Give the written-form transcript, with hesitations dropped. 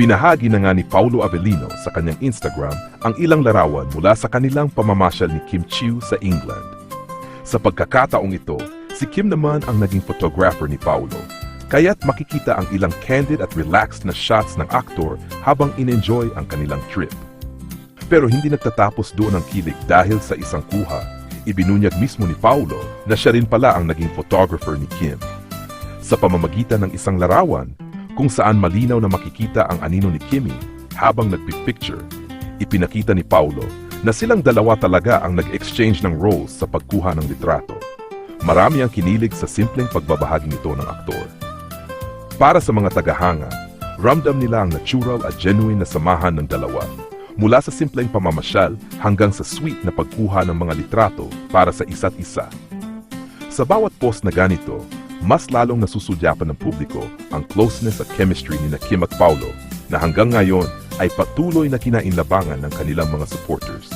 Ibinahagi na nga ni Paulo Avellino sa kanyang Instagram ang ilang larawan mula sa kanilang pamamasyal ni Kim Chiu sa England. Sa pagkakataong ito, si Kim naman ang naging photographer ni Paulo, kaya't makikita ang ilang candid at relaxed na shots ng aktor habang in-enjoy ang kanilang trip. Pero hindi nagtatapos doon ang kilig dahil sa isang kuha, ibinunyag mismo ni Paulo na siya rin pala ang naging photographer ni Kim. Sa pamamagitan ng isang larawan, kung saan malinaw na makikita ang anino ni Kimmy habang nagpipicture, ipinakita ni Paulo na silang dalawa talaga ang nag-exchange ng roles sa pagkuha ng litrato. Marami ang kinilig sa simpleng pagbabahagi nito ng aktor. Para sa mga tagahanga, ramdam nila ang natural at genuine na samahan ng dalawa, mula sa simpleng pamamasyal hanggang sa sweet na pagkuha ng mga litrato para sa isa't isa. Sa bawat post na ganito, mas lalong nasusudyapan ng publiko ang closeness at chemistry ni Kim at Paulo na hanggang ngayon ay patuloy na kinainlabangan ng kanilang mga supporters.